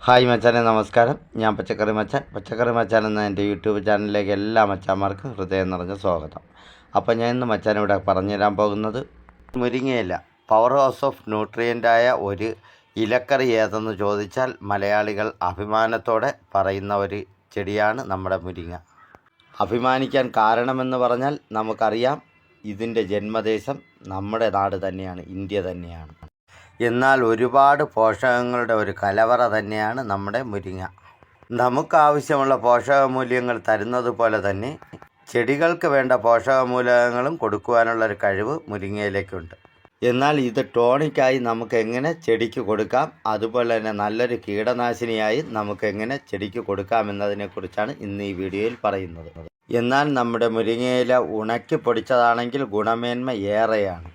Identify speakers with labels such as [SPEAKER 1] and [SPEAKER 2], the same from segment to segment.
[SPEAKER 1] Hi മച്ചാനെ, നമസ്കാരം. ഞാൻ പച്ചക്കറി മച്ചാൻ എന്ന എൻ്റെ യൂട്യൂബ് ചാനലിലേക്ക് എല്ലാ മച്ചാന്മാർക്കും ഹൃദയം നിറഞ്ഞ സ്വാഗതം. അപ്പോൾ ഞാൻ ഇന്ന് മച്ചാൻ ഇവിടെ പറഞ്ഞുതരാൻ പോകുന്നത് മുരിങ്ങയില പവർ ഹൗസ് ഓഫ് ന്യൂട്രിയൻ്റായ ഒരു ഇലക്കറി ഏതെന്ന് ചോദിച്ചാൽ മലയാളികൾ അഭിമാനത്തോടെ പറയുന്ന ഒരു ചെടിയാണ് നമ്മുടെ മുരിങ്ങ. അഭിമാനിക്കാൻ കാരണമെന്ന് പറഞ്ഞാൽ നമുക്കറിയാം, ഇതിൻ്റെ ജന്മദേശം നമ്മുടെ നാട് തന്നെയാണ്, ഇന്ത്യ തന്നെയാണ്. എന്നാൽ ഒരുപാട് പോഷകങ്ങളുടെ ഒരു കലവറ തന്നെയാണ് നമ്മുടെ മുരിങ്ങ. നമുക്കാവശ്യമുള്ള പോഷകമൂല്യങ്ങൾ തരുന്നത് പോലെ തന്നെ ചെടികൾക്ക് വേണ്ട പോഷകമൂലകങ്ങളും കൊടുക്കുവാനുള്ളൊരു കഴിവ് മുരിങ്ങയിലേക്കുണ്ട്. എന്നാൽ ഇത് ടോണിക്കായി നമുക്ക് എങ്ങനെ ചെടിക്ക് കൊടുക്കാം, അതുപോലെ തന്നെ നല്ലൊരു കീടനാശിനിയായി നമുക്ക് എങ്ങനെ ചെടിക്ക് കൊടുക്കാം എന്നതിനെക്കുറിച്ചാണ് ഇന്ന് ഈ വീഡിയോയിൽ പറയുന്നത്. എന്നാൽ നമ്മുടെ മുരിങ്ങയില ഉണക്കി പൊടിച്ചതാണെങ്കിൽ ഗുണമേന്മ ഏറെയാണ്.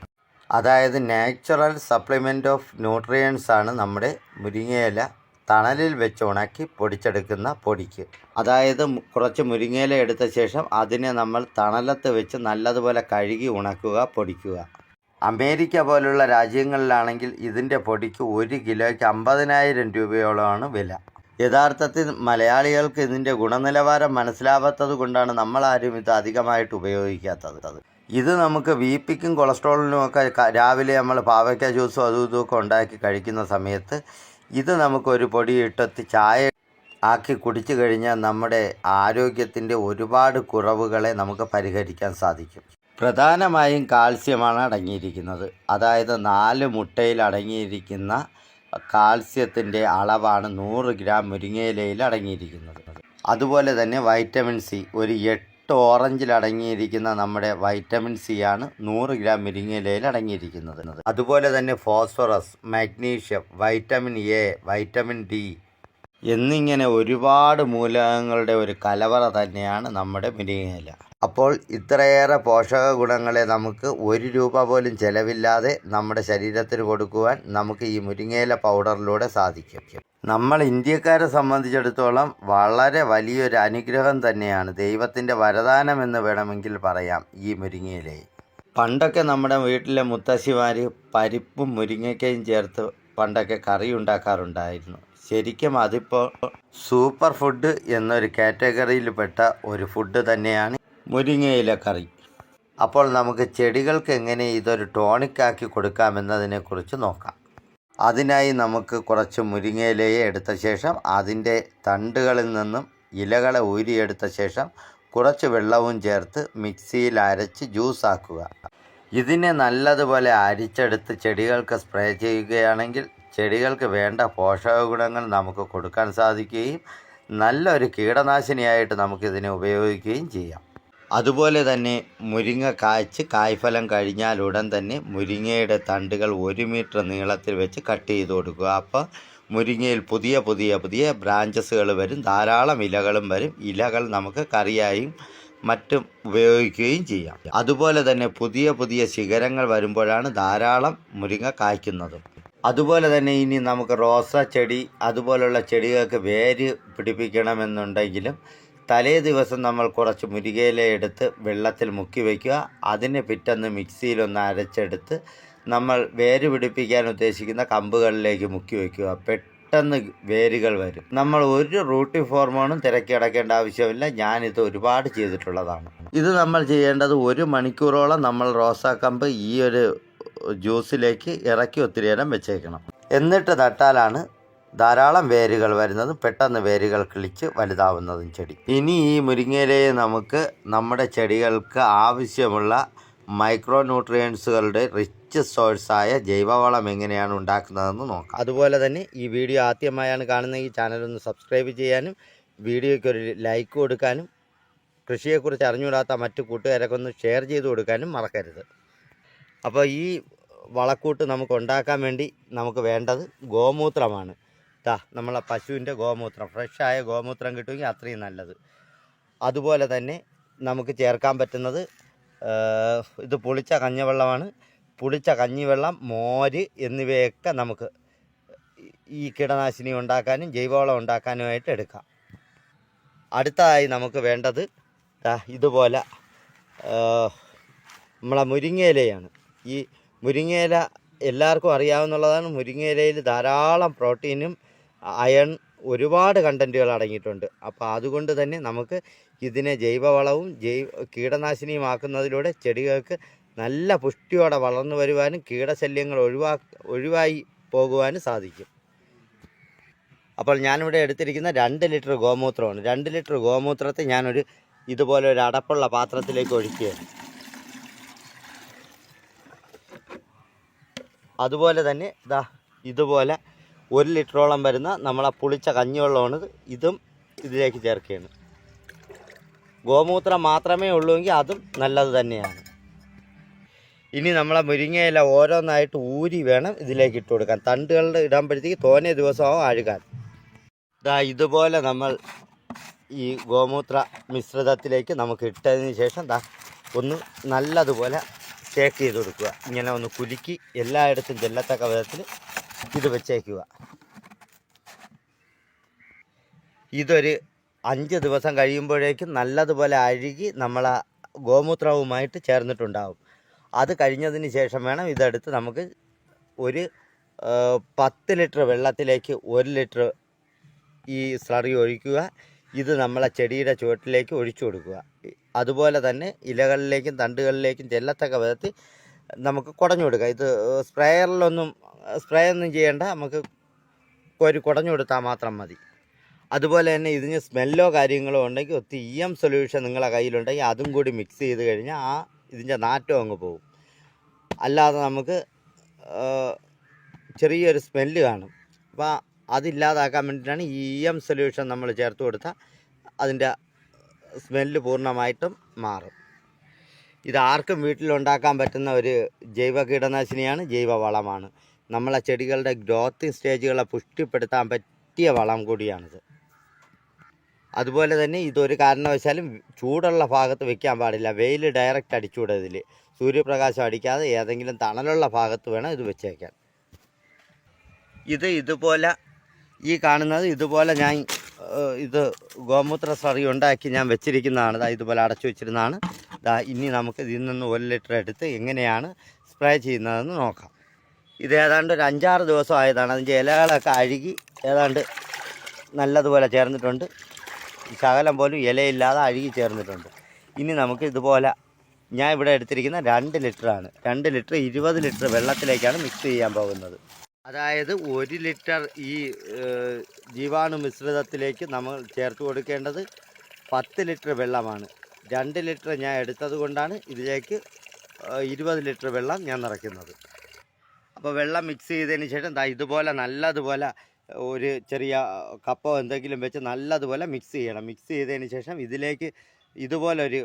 [SPEAKER 1] അതായത് നാച്ചുറൽ സപ്ലിമെൻ്റ് ഓഫ് ന്യൂട്രിയൻസ് ആണ് നമ്മുടെ മുരിങ്ങയില തണലിൽ വെച്ച് ഉണക്കി പൊടിച്ചെടുക്കുന്ന പൊടിക്ക്. അതായത് കുറച്ച് മുരിങ്ങയില എടുത്ത ശേഷം അതിനെ നമ്മൾ തണലത്ത് വെച്ച് നല്ലതുപോലെ കഴുകി ഉണക്കുക, പൊടിക്കുക. അമേരിക്ക പോലുള്ള രാജ്യങ്ങളിലാണെങ്കിൽ ഇതിൻ്റെ പൊടിക്ക് 1 കിലോയ്ക്ക് 50,000 രൂപയോളമാണ് വില. യഥാർത്ഥത്തിൽ മലയാളികൾക്ക് ഇതിൻ്റെ ഗുണനിലവാരം മനസ്സിലാവാത്തത് കൊണ്ടാണ് നമ്മളാരും ഇത് അധികമായിട്ട് ഉപയോഗിക്കാത്തത്. ഇത് നമുക്ക് ബി പിക്കും കൊളസ്ട്രോളിനും ഒക്കെ രാവിലെ നമ്മൾ പാവയ്ക്ക ജ്യൂസും അതും ഇതുമൊക്കെ ഉണ്ടാക്കി കഴിക്കുന്ന സമയത്ത് ഇത് നമുക്കൊരു പൊടി ഇട്ടത്തി ചായ ആക്കി കുടിച്ചു കഴിഞ്ഞാൽ നമ്മുടെ ആരോഗ്യത്തിൻ്റെ ഒരുപാട് കുറവുകളെ നമുക്ക് പരിഹരിക്കാൻ സാധിക്കും. പ്രധാനമായും കാൽസ്യമാണ് അടങ്ങിയിരിക്കുന്നത്. അതായത് 4 മുട്ടയിൽ അടങ്ങിയിരിക്കുന്ന കാൽസ്യത്തിൻ്റെ അളവാണ് 100 ഗ്രാം മുരിങ്ങയിലയിൽ അടങ്ങിയിരിക്കുന്നത്. അതുപോലെ തന്നെ വൈറ്റമിൻ സി, ഒരു 8 ഓറഞ്ചിൽ അടങ്ങിയിരിക്കുന്ന നമ്മുടെ വൈറ്റമിൻ സി ആണ് 100 ഗ്രാം മുരിങ്ങയിലയിൽ അടങ്ങിയിരിക്കുന്നത്. അതുപോലെ തന്നെ phosphorus, magnesium, vitamin A, vitamin D എന്നിങ്ങനെ ഒരുപാട് മൂലകങ്ങളുടെ ഒരു കലവറ തന്നെയാണ് നമ്മുടെ മുരിങ്ങയില. അപ്പോൾ ഇത്രയേറെ പോഷക ഗുണങ്ങളെ നമുക്ക് 1 രൂപ പോലും ചിലവില്ലാതെ നമ്മുടെ ശരീരത്തിന് കൊടുക്കുവാൻ നമുക്ക് ഈ മുരിങ്ങയില പൗഡറിലൂടെ സാധിക്കും. നമ്മൾ ഇന്ത്യക്കാരെ സംബന്ധിച്ചിടത്തോളം വളരെ വലിയൊരു അനുഗ്രഹം തന്നെയാണ്, ദൈവത്തിൻ്റെ വരദാനം എന്ന് വേണമെങ്കിൽ പറയാം ഈ മുരിങ്ങയിലയെ. പണ്ടൊക്കെ നമ്മുടെ വീട്ടിലെ മുത്തശ്ശിമാർ പരിപ്പും മുരിങ്ങയ്ക്കയും ചേർത്ത് പണ്ടൊക്കെ കറി ഉണ്ടാക്കാറുണ്ടായിരുന്നു. ശരിക്കും അതിപ്പോൾ സൂപ്പർ ഫുഡ് എന്നൊരു കാറ്റഗറിയിൽപ്പെട്ട ഒരു ഫുഡ് തന്നെയാണ് മുരിങ്ങയില കറി. അപ്പോൾ നമുക്ക് ചെടികൾക്ക് എങ്ങനെ ഇതൊരു ടോണിക്കാക്കി കൊടുക്കാമെന്നതിനെക്കുറിച്ച് നോക്കാം. അതിനായി നമുക്ക് കുറച്ച് മുരിങ്ങയിലയെ എടുത്ത ശേഷം അതിൻ്റെ തണ്ടുകളിൽ നിന്നും ഇലകളെ ഊരിയെടുത്ത ശേഷം കുറച്ച് വെള്ളവും ചേർത്ത് മിക്സിയിൽ അരച്ച് ജ്യൂസാക്കുക. ഇതിനെ നല്ലതുപോലെ അരിച്ചെടുത്ത് ചെടികൾക്ക് സ്പ്രേ ചെയ്യുകയാണെങ്കിൽ ചെടികൾക്ക് വേണ്ട പോഷക ഗുണങ്ങൾ നമുക്ക് കൊടുക്കാൻ സാധിക്കുകയും നല്ലൊരു കീടനാശിനിയായിട്ട് നമുക്കിതിനെ ഉപയോഗിക്കുകയും ചെയ്യാം. അതുപോലെ തന്നെ മുരിങ്ങ കായ്ച്ച് കായ്ഫലം കഴിഞ്ഞാൽ ഉടൻ തന്നെ മുരിങ്ങയുടെ തണ്ടുകൾ 1 മീറ്റർ നീളത്തിൽ വെച്ച് കട്ട് ചെയ്ത് കൊടുക്കുക. അപ്പോൾ മുരിങ്ങയിൽ പുതിയ ബ്രാഞ്ചസുകൾ വരും, ധാരാളം ഇലകളും വരും. ഇലകൾ നമുക്ക് കറിയായും മറ്റും ഉപയോഗിക്കുകയും ചെയ്യാം. അതുപോലെ തന്നെ പുതിയ ശിഖരങ്ങൾ വരുമ്പോഴാണ് ധാരാളം മുരിങ്ങ കായ്ക്കുന്നതും. അതുപോലെ തന്നെ ഇനി നമുക്ക് റോസ ചെടി അതുപോലുള്ള ചെടികൾക്ക് വേര് പിടിപ്പിക്കണമെന്നുണ്ടെങ്കിലും തലേ ദിവസം നമ്മൾ കുറച്ച് മുരിങ്ങയില എടുത്ത് വെള്ളത്തിൽ മുക്കി വയ്ക്കുക. അതിനെ പിറ്റേന്ന് മിക്സിയിലൊന്ന് അരച്ചെടുത്ത് നമ്മൾ വേര് പിടിപ്പിക്കാൻ ഉദ്ദേശിക്കുന്ന കമ്പുകളിലേക്ക് മുക്കി വയ്ക്കുക. പെട്ടെന്ന് വേരുകൾ വരും. നമ്മൾ ഒരു റൂട്ടി ഹോർമോണും തിരക്കി അടയ്ക്കേണ്ട ആവശ്യമില്ല. ഞാനിത് ഒരുപാട് ചെയ്തിട്ടുള്ളതാണ്. ഇത് നമ്മൾ ചെയ്യേണ്ടത് 1 മണിക്കൂറോളം നമ്മൾ റോസാക്കമ്പ് ഈ ഒരു ജ്യൂസിലേക്ക് ഇറക്കി ഒത്തിരി നേരം വെച്ചേക്കണം. എന്നിട്ട് നട്ടാലാണ് ധാരാളം വേരുകൾ വരുന്നതും പെട്ടെന്ന് വേരുകൾ കിളിച്ച് വലുതാവുന്നതും ചെടി. ഇനി ഈ മുരിങ്ങയിലയെ നമുക്ക് നമ്മുടെ ചെടികൾക്ക് ആവശ്യമുള്ള മൈക്രോ ന്യൂട്രിയൻസുകളുടെ റിച്ച് സോഴ്സായ ജൈവവളം എങ്ങനെയാണ് ഉണ്ടാക്കുന്നതെന്ന് നോക്കാം. അതുപോലെ തന്നെ ഈ വീഡിയോ ആദ്യമായാണ് കാണുന്ന ഈ ചാനലൊന്ന് സബ്സ്ക്രൈബ് ചെയ്യാനും വീഡിയോയ്ക്ക് ഒരു ലൈക്ക് കൊടുക്കാനും കൃഷിയെക്കുറിച്ച് അറിഞ്ഞുകൂടാത്ത മറ്റു കൂട്ടുകാരൊക്കെ ഒന്ന് ഷെയർ ചെയ്ത് കൊടുക്കാനും മറക്കരുത്. അപ്പോൾ ഈ വളക്കൂട്ട് നമുക്ക് ഉണ്ടാക്കാൻ വേണ്ടി നമുക്ക് വേണ്ടത് ഗോമൂത്രമാണ്. നമ്മളെ പശുവിൻ്റെ ഗോമൂത്രം, ഫ്രഷായ ഗോമൂത്രം കിട്ടുമെങ്കിൽ അത്രയും നല്ലത്. അതുപോലെ തന്നെ നമുക്ക് ചേർക്കാൻ പറ്റുന്നത് ഇത് പുളിച്ച കഞ്ഞിവെള്ളമാണ്. പുളിച്ച കഞ്ഞിവെള്ളം, മോര് എന്നിവയൊക്കെ നമുക്ക് ഈ കീടനാശിനി ഉണ്ടാക്കാനും ജൈവവളം ഉണ്ടാക്കാനുമായിട്ട് എടുക്കാം. അടുത്തതായി നമുക്ക് വേണ്ടത് ഇതുപോലെ നമ്മളെ മുരിങ്ങയിലയാണ്. ഈ മുരിങ്ങയില എല്ലാവർക്കും അറിയാവുന്നതാണ്. മുരിങ്ങയിലയിൽ ധാരാളം പ്രോട്ടീനും അയൺ ഒരുപാട് കണ്ടൻറ്റുകൾ അടങ്ങിയിട്ടുണ്ട്. അപ്പോൾ അതുകൊണ്ട് തന്നെ നമുക്ക് ഇതിനെ ജൈവവളവും കീടനാശിനിയുമാക്കുന്നതിലൂടെ ചെടികൾക്ക് നല്ല പുഷ്ടിയോടെ വളർന്നു വരുവാനും കീടശല്യങ്ങൾ ഒഴിവായി പോകുവാനും സാധിക്കും. അപ്പോൾ ഞാനിവിടെ എടുത്തിരിക്കുന്ന 2 ലിറ്റർ ഗോമൂത്രമാണ്. 2 ലിറ്റർ ഗോമൂത്രത്തെ ഞാനൊരു ഇതുപോലെ ഒരു അടപ്പുള്ള പാത്രത്തിലേക്ക് ഒഴിക്കുകയാണ്. അതുപോലെ തന്നെ ഇതുപോലെ 1 ലിറ്ററോളം വരുന്ന നമ്മളെ പുളിച്ച കഞ്ഞിവെള്ളമാണ് ഇതും ഇതിലേക്ക് ചേർക്കുകയാണ്. ഗോമൂത്രം മാത്രമേ ഉള്ളൂവെങ്കിൽ അതും നല്ലത് തന്നെയാണ്. ഇനി നമ്മളെ മുരിങ്ങയില ഓരോന്നായിട്ട് ഊരി വേണം ഇതിലേക്ക് ഇട്ട് കൊടുക്കാൻ. തണ്ടുകളുടെ ഇടുമ്പോഴത്തേക്ക് തോനെ ദിവസമാവും അഴുകാൻ. ഇതുപോലെ നമ്മൾ ഈ ഗോമൂത്ര മിശ്രിതത്തിലേക്ക് നമുക്ക് ഇട്ടതിന് ശേഷം ഒന്ന് നല്ലതുപോലെ ഷേക്ക് ചെയ്ത് കൊടുക്കുക. ഇങ്ങനെ ഒന്ന് കുലുക്കി എല്ലായിടത്തും ചെല്ലത്തക്ക വിധത്തിൽ ഇത് വെച്ചേക്കുക. ഇതൊരു 5 ദിവസം കഴിയുമ്പോഴേക്കും നല്ലതുപോലെ അഴുകി നമ്മളെ ഗോമൂത്രവുമായിട്ട് ചേർന്നിട്ടുണ്ടാവും. അത് കഴിഞ്ഞതിന് ശേഷം വേണം ഇതെടുത്ത് നമുക്ക് ഒരു 10 ലിറ്റർ വെള്ളത്തിലേക്ക് 1 ലിറ്റർ ഈ സ്ലറി ഒഴിക്കുക. ഇത് നമ്മളെ ചെടിയുടെ ചുവട്ടിലേക്ക് ഒഴിച്ചു കൊടുക്കുക. അതുപോലെ തന്നെ ഇലകളിലേക്കും തണ്ടുകളിലേക്കും ചെല്ലത്തക്ക വിധത്തിൽ നമുക്ക് കുടഞ്ഞു കൊടുക്കുക. ഇത് സ്പ്രേ ഒന്നും ചെയ്യേണ്ട, നമുക്ക് ഒരു കുടഞ്ഞു കൊടുത്താൽ മാത്രം മതി. അതുപോലെ തന്നെ ഇതിന് സ്മെല്ലോ കാര്യങ്ങളോ ഉണ്ടെങ്കിൽ EM സൊല്യൂഷൻ നിങ്ങളെ കയ്യിലുണ്ടെങ്കിൽ അതും കൂടി മിക്സ് ചെയ്ത് കഴിഞ്ഞാൽ ഇതിൻ്റെ നാറ്റം അങ്ങ് പോകും. അല്ലാതെ നമുക്ക് ചെറിയൊരു സ്മെല്ല് കാണും. അപ്പോൾ അതില്ലാതാക്കാൻ വേണ്ടിയിട്ടാണ് EM സൊല്യൂഷൻ നമ്മൾ ചേർത്ത് കൊടുത്താൽ അതിൻ്റെ സ്മെല്ല് പൂർണ്ണമായിട്ടും മാറും. ഇത് ആർക്കും വീട്ടിലുണ്ടാക്കാൻ പറ്റുന്ന ഒരു ജൈവ കീടനാശിനിയാണ്, ജൈവവളമാണ്. നമ്മളെ ചെടികളുടെ ഗ്രോത്തിങ് സ്റ്റേജുകളെ പുഷ്ടിപ്പെടുത്താൻ പറ്റിയ വളം കൂടിയാണിത്. അതുപോലെ തന്നെ ഇതൊരു കാരണവശാലും ചൂടുള്ള ഭാഗത്ത് വെക്കാൻ പാടില്ല. വെയിൽ ഡയറക്റ്റ് അടിച്ചുകൂടാ. ഇതിൽ സൂര്യപ്രകാശം അടിക്കാതെ ഏതെങ്കിലും തണലുള്ള ഭാഗത്ത് വേണം ഇത് വെച്ചേക്കാൻ. ഇതുപോലെ ഈ കാണുന്നത് ഇതുപോലെ ഞാൻ ഇത് ഗോമൂത്ര സ്ലറി ഉണ്ടാക്കി ഞാൻ വെച്ചിരിക്കുന്നതാണ്. ഇതുപോലെ അടച്ചു വെച്ചിരുന്നതാണ്. ഇനി നമുക്ക് ഇതിൽ നിന്ന് 1 ലിറ്റർ എടുത്ത് എങ്ങനെയാണ് സ്പ്രേ ചെയ്യുന്നതെന്ന് നോക്കാം. ഇത് ഏതാണ്ട് ഒരു 5-6 ദിവസം ആയതാണ്. അതിൻ്റെ ഇലകളൊക്കെ അഴുകി ഏതാണ്ട് നല്ലതുപോലെ ചേർന്നിട്ടുണ്ട്. ശകലം പോലും ഇലയില്ലാതെ അഴുകി ചേർന്നിട്ടുണ്ട്. ഇനി നമുക്ക് ഇതുപോലെ ഞാൻ ഇവിടെ എടുത്തിരിക്കുന്ന 2 ലിറ്ററാണ്. 2 ലിറ്റർ 20 ലിറ്റർ വെള്ളത്തിലേക്കാണ് മിക്സ് ചെയ്യാൻ പോകുന്നത്. അതായത് 1 ലിറ്റർ ഈ ജീവാണു മിശ്രിതത്തിലേക്ക് നമ്മൾ ചേർത്ത് കൊടുക്കേണ്ടത് 10 ലിറ്റർ വെള്ളമാണ്. 2 ലിറ്റർ ഞാൻ എടുത്തത് കൊണ്ടാണ് ഇതിലേക്ക് 20 ലിറ്റർ വെള്ളം ഞാൻ നിറയ്ക്കുന്നത്. അപ്പോൾ വെള്ളം മിക്സ് ചെയ്തതിന് ശേഷം ഇതുപോലെ നല്ലതുപോലെ ഒരു ചെറിയ കപ്പോ എന്തെങ്കിലും വെച്ച് നല്ലതുപോലെ മിക്സ് ചെയ്യണം. മിക്സ് ചെയ്തതിന് ശേഷം ഇതിലേക്ക് ഇതുപോലെ ഒരു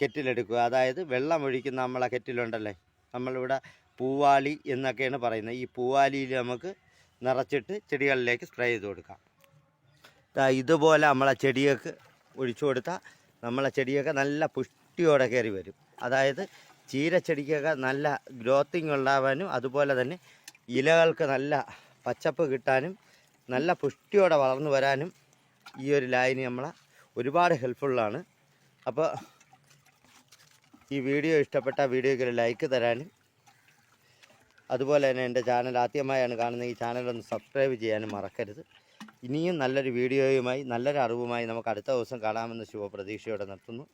[SPEAKER 1] കെറ്റിലെടുക്കുക. അതായത് വെള്ളം ഒഴിക്കുന്ന നമ്മളെ കെറ്റിലുണ്ടല്ലേ, നമ്മളിവിടെ പൂവാലി എന്നൊക്കെയാണ് പറയുന്നത്. ഈ പൂവാലിയിൽ നമുക്ക് നിറച്ചിട്ട് ചെടികളിലേക്ക് സ്പ്രേ ചെയ്ത് കൊടുക്കാം. ഇതുപോലെ നമ്മളെ ചെടികൾക്ക് ഒഴിച്ചു കൊടുത്താൽ നമ്മളെ ചെടിയൊക്കെ നല്ല പുഷ്ടിയോടെ കയറി വരും. അതായത് ചീരച്ചെടിക്കൊക്കെ നല്ല ഗ്രോത്തിങ് ഉണ്ടാവാനും അതുപോലെ തന്നെ ഇലകൾക്ക് നല്ല പച്ചപ്പ് കിട്ടാനും നല്ല പുഷ്ടിയോടെ വളർന്നു വരാനും ഈ ഒരു ലായനി നമ്മളെ ഒരുപാട് ഹെൽപ്ഫുള്ളാണ്. അപ്പോൾ ഈ വീഡിയോ ഇഷ്ടപ്പെട്ട വീഡിയോയ്ക്ക് ഒരു ലൈക്ക് തരാനും അതുപോലെ തന്നെ എൻ്റെ ചാനൽ ആദ്യമായാണ് കാണുന്നത്, ഈ ചാനലൊന്ന് സബ്സ്ക്രൈബ് ചെയ്യാനും മറക്കരുത്. ഇനിയും നല്ലൊരു വീഡിയോയുമായി നല്ലൊരു അറിവുമായി നമുക്ക് അടുത്ത ദിവസം കാണാമെന്ന് ശുഭപ്രതീക്ഷയോടെ നിർത്തുന്നു.